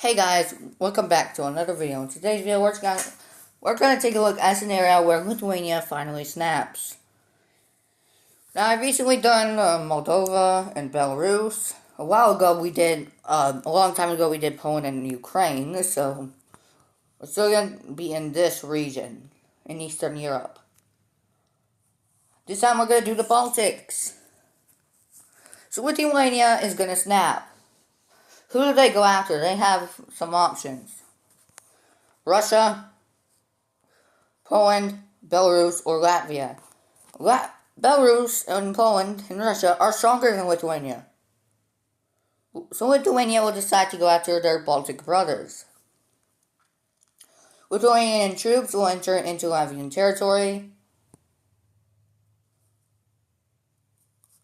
Hey guys, welcome back to another video. In today's video, we're gonna take a look at a scenario where Lithuania finally snaps. Now, I've recently done Moldova and Belarus. A long time ago, we did Poland and Ukraine. So we're still gonna be in this region in Eastern Europe. This time, we're gonna do the Baltics. So Lithuania is gonna snap. Who do they go after? They have some options: Russia, Poland, Belarus, or Latvia. Belarus and Poland and Russia are stronger than Lithuania. So Lithuania will decide to go after their Baltic brothers. Lithuanian troops will enter into Latvian territory,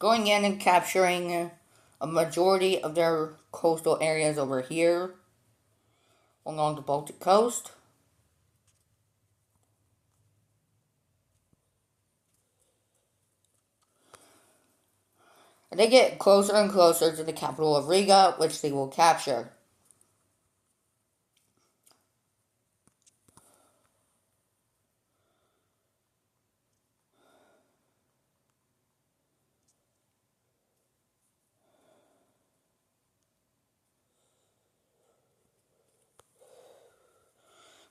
going in and capturing a majority of their coastal areas over here along the Baltic coast. They get closer and closer to the capital of Riga, which they will capture.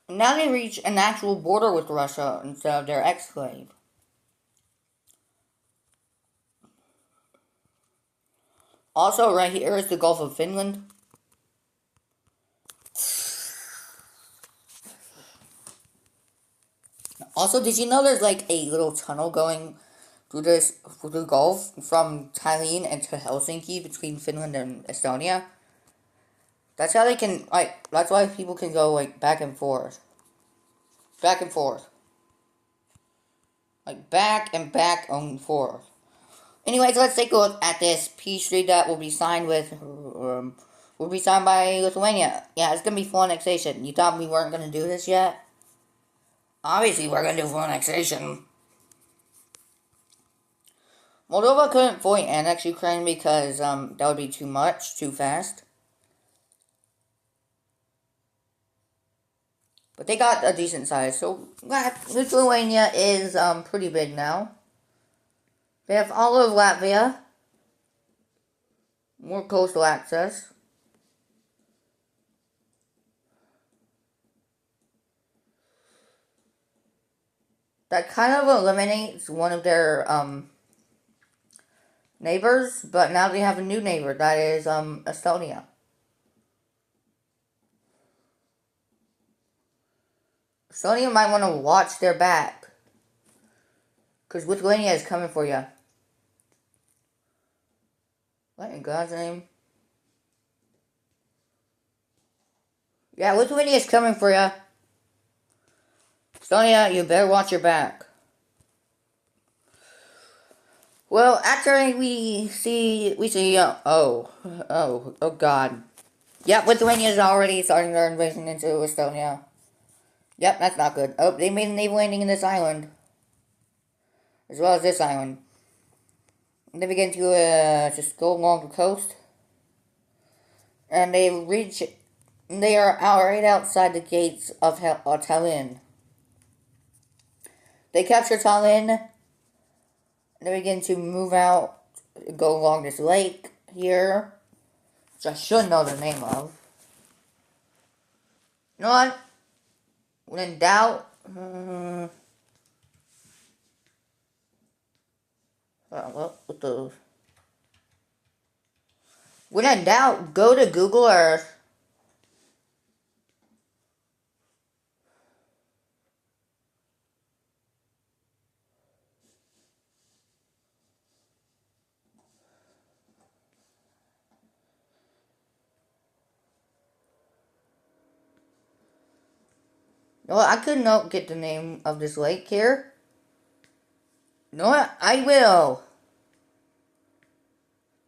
Now they reach an actual border with Russia instead of their exclave. Also, right here is the Gulf of Finland. Also, did you know there's like a little tunnel going through the Gulf from Tallinn and to Helsinki between Finland and Estonia? That's how they can, that's why people can go, back and forth. Back and forth. Back and forth. Anyways, let's take a look at this peace treaty that will be signed by Lithuania. Yeah, it's gonna be full annexation. You thought we weren't gonna do this yet? Obviously, we're gonna do full annexation. Moldova couldn't fully annex Ukraine because, that would be too much, too fast. But they got a decent size, so Lithuania is, pretty big now. They have all of Latvia. More coastal access. That kind of eliminates one of their, neighbors, but now they have a new neighbor, that is, Estonia. Estonia might want to watch their back, because Lithuania is coming for you. What in God's name? Yeah, Lithuania is coming for you. Estonia, you better watch your back. Well, after we see, oh God. Yep, Lithuania is already starting their invasion into Estonia. Yep, that's not good. Oh, they made a naval landing in this island. As well as this island. They begin to just go along the coast. And they are right outside the gates of Tallinn. They capture Tallinn. They begin to move out, go along this lake here, which I should know the name of. You know what? When in doubt, when in doubt, go to Google Earth. You know what? I could not get the name of this lake here. You know what? I will.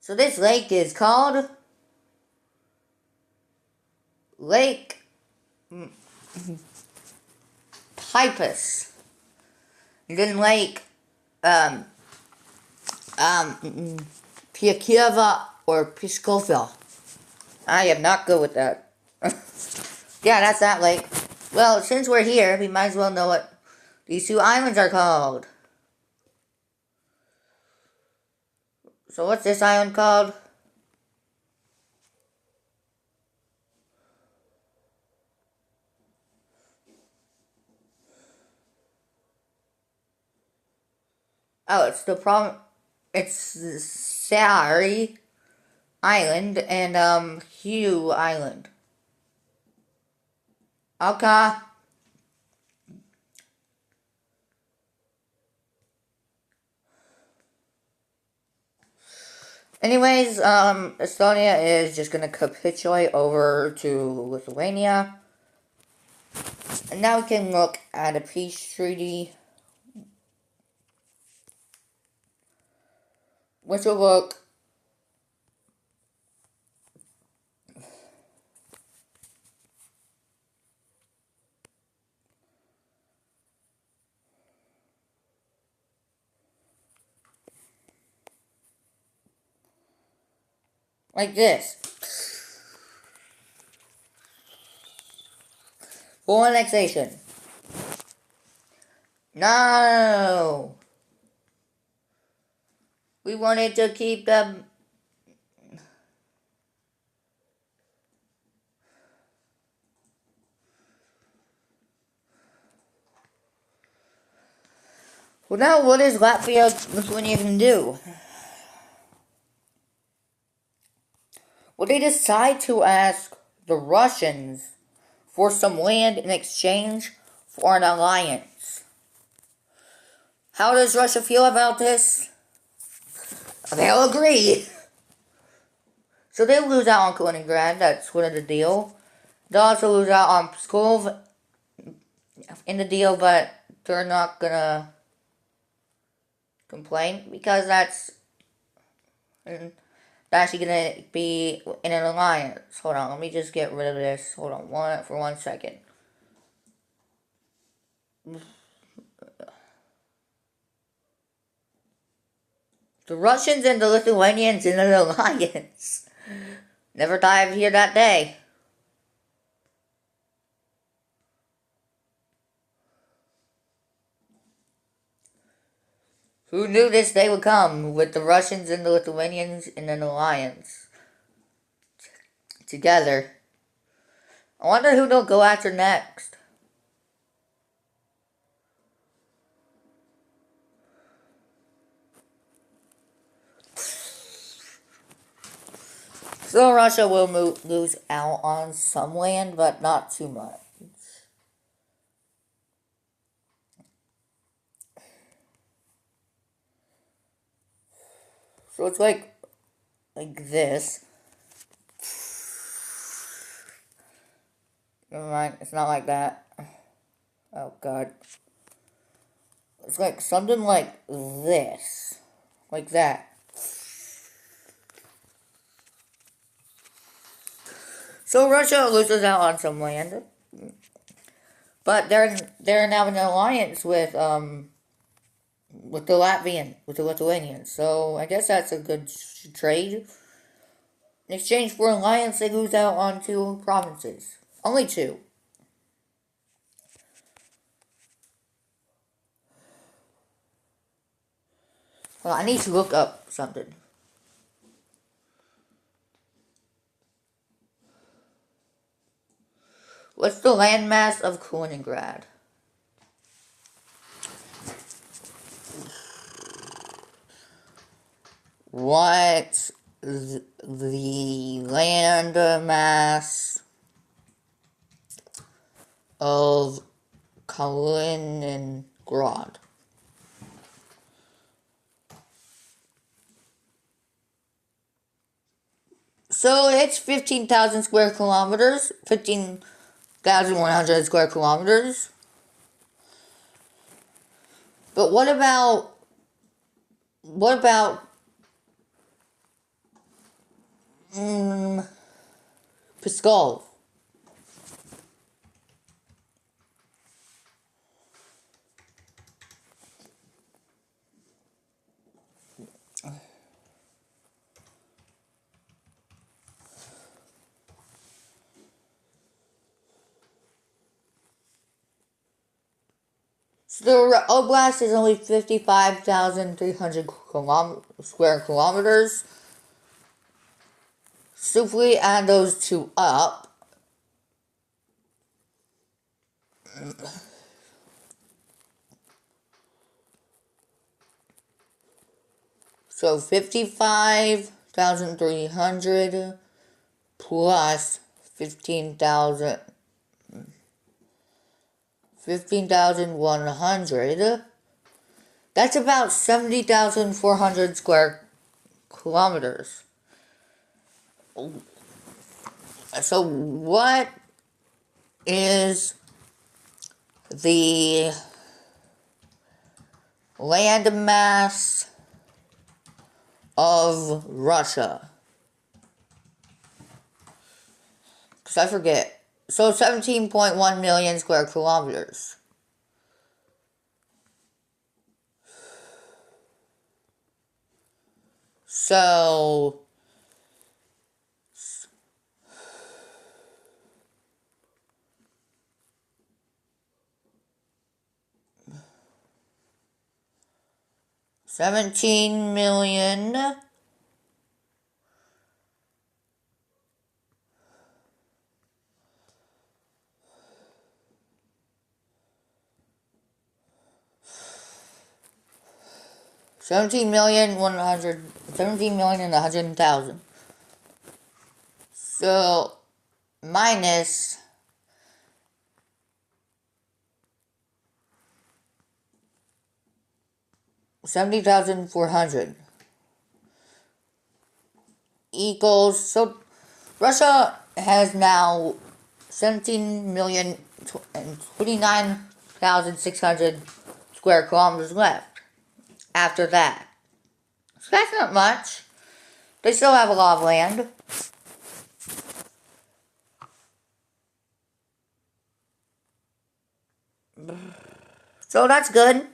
So this lake is called Lake Pipus. And then Lake Piakieva or Piskova. I am not good with that. Yeah, that's that lake. Well, since we're here, we might as well know what these two islands are called. So what's this island called? Oh, it's Sari Island and Hugh Island. Okay. Anyways, Estonia is just gonna capitulate over to Lithuania. And now we can look at a peace treaty, which will look like this. Full annexation. No! We wanted to keep them. Well, now what is Latvia, Lithuania gonna do? Will they decide to ask the Russians for some land in exchange for an alliance? How does Russia feel about this? They'll agree. So they'll lose out on Kaliningrad, that's one of the deal. They'll also lose out on Pskov in the deal, but they're not gonna complain because that's actually gonna be in an alliance. Hold on, let me just get rid of this. Hold on for 1 second. The Russians and the Lithuanians in an alliance. Never thought I'd hear that day. Who knew this day would come with the Russians and the Lithuanians in an alliance together? I wonder who they'll go after next. So Russia will lose out on some land, but not too much. So it's like this. Never mind, it's not like that. Oh god. It's like something like this. Like that. So Russia loses out on some land. But they're now in an alliance with the Lithuanians. So I guess that's a good trade. In exchange for an alliance, they lose out on 2 provinces. Only 2. Well, I need to look up something. What's the landmass of Kaliningrad? What's the landmass of Kaliningrad? So it's 15,000 square kilometers. 15,100 square kilometers. But what about Pskov? The oblast is only 55,300 square kilometers. So if we add those two up, so 55,300 plus 15,100. That's about 70,400 square kilometers. So what is the land mass of Russia? Because I forget. So 17.1 million square kilometers. So 17 million 17,100,000. So minus 70,400 equals, so Russia has now 17,029,600 square kilometers left after that. So that's not much. They still have a lot of land. So that's good.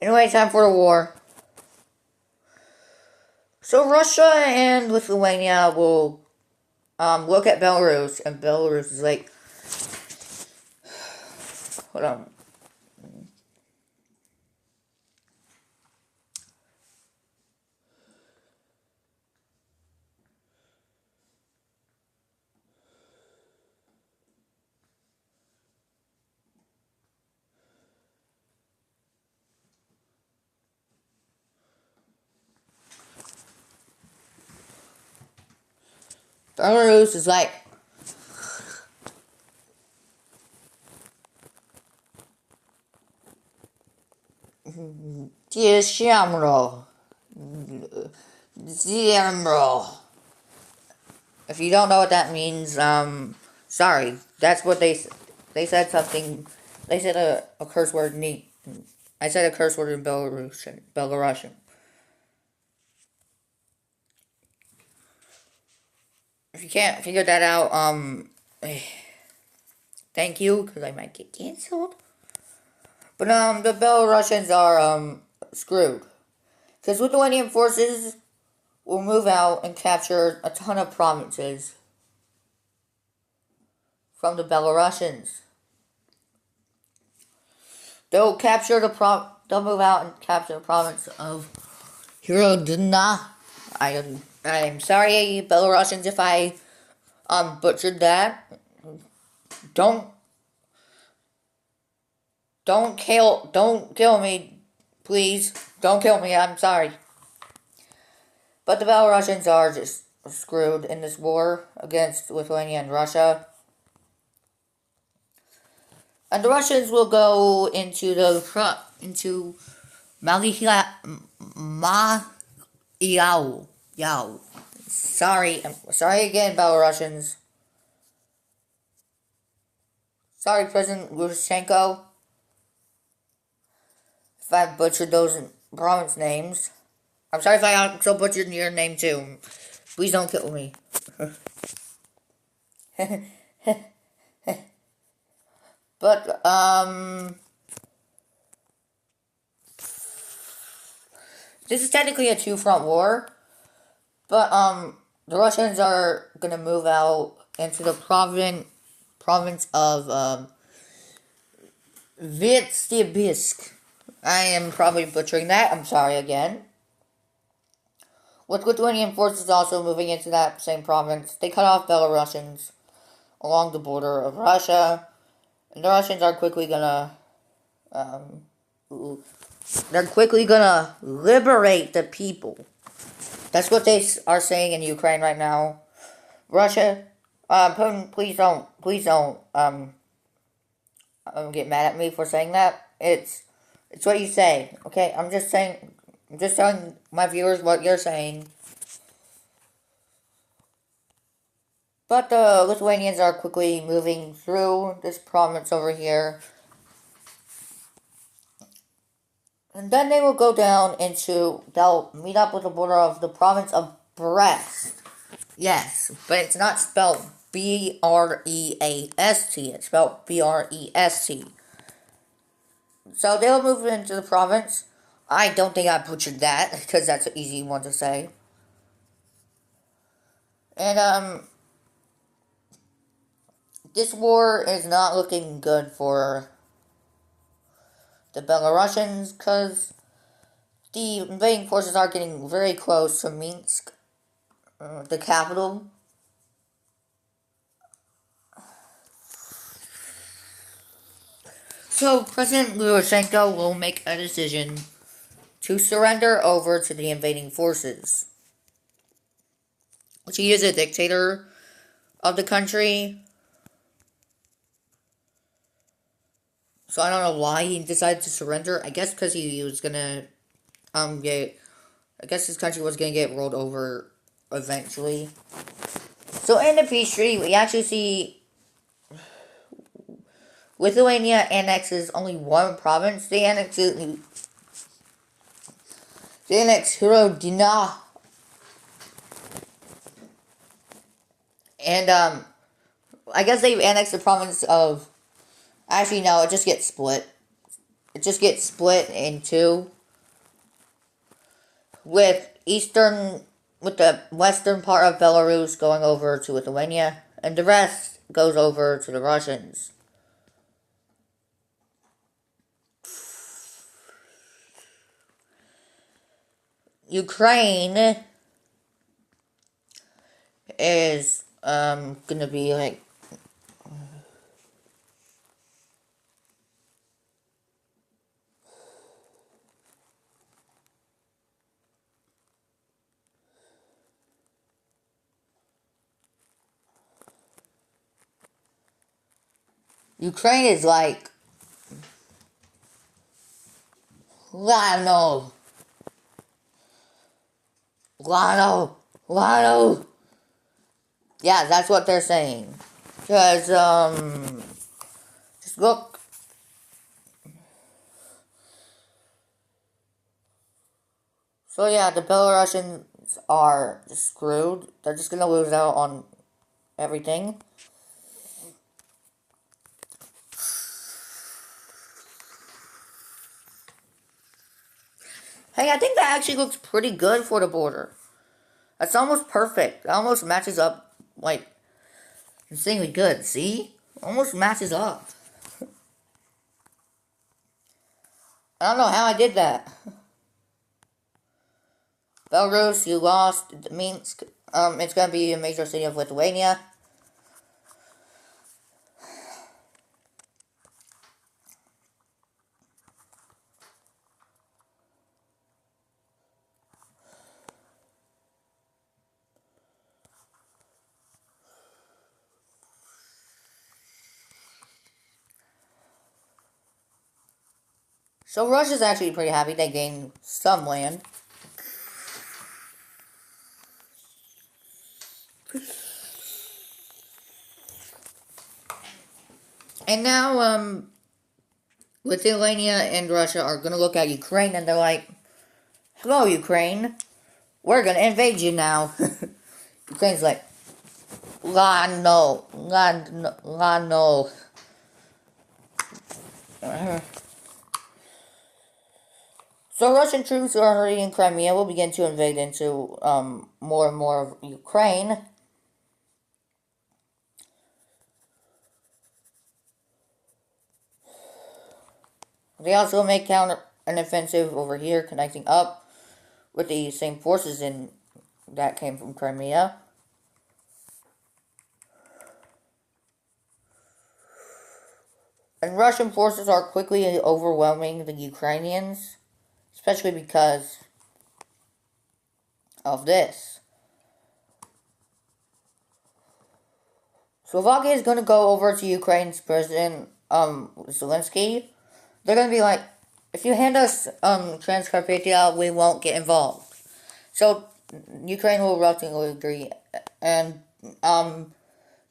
Anyway, time for the war. So Russia and Lithuania will look at Belarus, and Belarus is like, hold on. Belarus is like, December. If you don't know what that means, sorry. That's what they said something. They said a curse word. I said a curse word in Belarusian. If you can't figure that out, thank you, because I might get canceled. But the Belarusians are screwed, because Lithuanian forces will move out and capture a ton of provinces from the Belarusians. They'll move out and capture the province of Hirodina. I'm sorry, Belarusians, if I butchered that. Don't kill me, please. Don't kill me. I'm sorry. But the Belarusians are just screwed in this war against Lithuania and Russia. And the Russians will go into Yao. Sorry again, Belarusians. Sorry, President Lukashenko, if I butchered those province names. I'm sorry if I also butchered your name too. Please don't kill me. But, this is technically a two-front war. But, the Russians are gonna move out into the province of, Vitebsk. I am probably butchering that. I'm sorry again. With Lithuanian forces also moving into that same province, they cut off Belarusians along the border of Russia, and the Russians are quickly gonna, um, they're quickly gonna liberate the people. That's what they are saying in Ukraine right now. Russia, Putin, please don't, get mad at me for saying that. It's what you say, okay? I'm just telling my viewers what you're saying. But the Lithuanians are quickly moving through this province over here. And then they will go down they'll meet up with the border of the province of Brest. Yes, but it's not spelled B-R-E-A-S-T. It's spelled B-R-E-S-T. So they'll move into the province. I don't think I butchered that, because that's an easy one to say. And, this war is not looking good for the Belarusians, because the invading forces are getting very close to Minsk, the capital. So President Lukashenko will make a decision to surrender over to the invading forces. Which he is a dictator of the country. So I don't know why he decided to surrender. I guess because he was gonna I guess his country was gonna get rolled over eventually. So in the peace treaty, we actually see Lithuania annexes only one province. They annex Hirodina. And I guess they annexed the province of. Actually, no, it just gets split. It just gets split in two. With the western part of Belarus going over to Lithuania, and the rest goes over to the Russians. Ukraine is gonna be like Ukraine is like Lano. Yeah, that's what they're saying. Because, just look. So yeah, the Belarusians are just screwed. They're just gonna lose out on everything. Hey, I think that actually looks pretty good for the border. That's almost perfect. It almost matches up, like, insanely good. See? Almost matches up. I don't know how I did that. Belarus, you lost. Minsk, it's gonna be a major city of Lithuania. So Russia's actually pretty happy they gained some land. And now, Lithuania and Russia are gonna look at Ukraine and they're like, hello, Ukraine. We're gonna invade you now. Ukraine's like, no. So Russian troops who are already in Crimea will begin to invade into more and more of Ukraine. They also make counter an offensive over here, connecting up with the same forces that came from Crimea. And Russian forces are quickly overwhelming the Ukrainians, especially because of this. Slovakia is going to go over to Ukraine's President Zelensky. They're going to be like, if you hand us Transcarpathia, we won't get involved. So Ukraine will reluctantly agree, and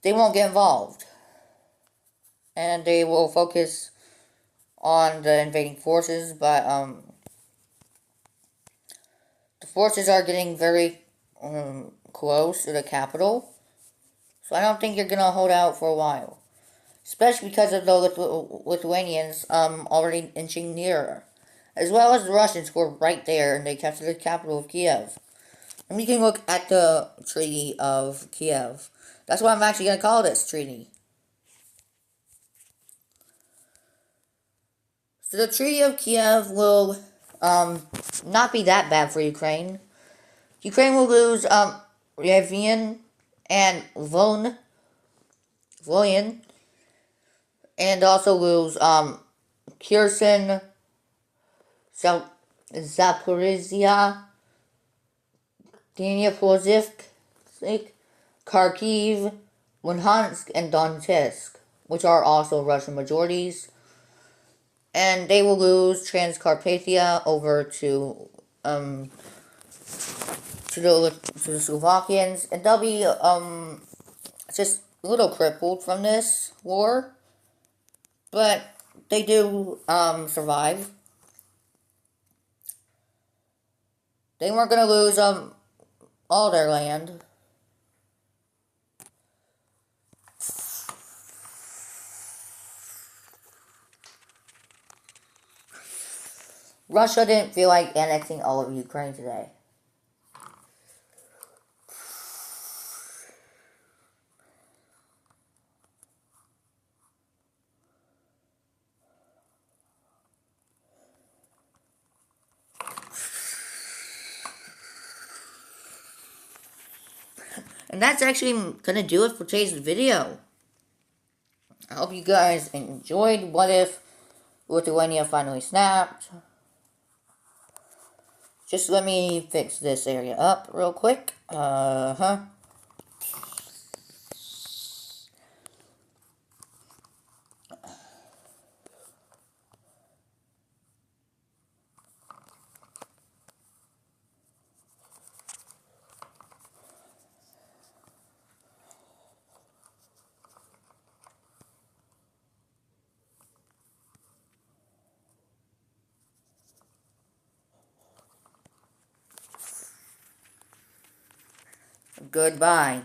they won't get involved. And they will focus on the invading forces, but the forces are getting very close to the capital. So I don't think you're going to hold out for a while. Especially because of the Lithuanians already inching nearer. As well as the Russians who are right there and they captured the capital of Kiev. And we can look at the Treaty of Kiev. That's what I'm actually going to call this treaty. So the Treaty of Kiev will not be that bad for Ukraine. Ukraine will lose Ryavian and Volyn, and also lose Kherson, Zaporizhia, Dnipropetrovsk, Kharkiv, Luhansk, and Donetsk, which are also Russian majorities. And they will lose Transcarpathia over to the Slovakians, and they'll be just a little crippled from this war, but they do survive. They weren't going to lose all their land. Russia didn't feel like annexing all of Ukraine today. And that's actually going to do it for today's video. I hope you guys enjoyed What If Lithuania Finally Snapped. Just let me fix this area up real quick. Goodbye.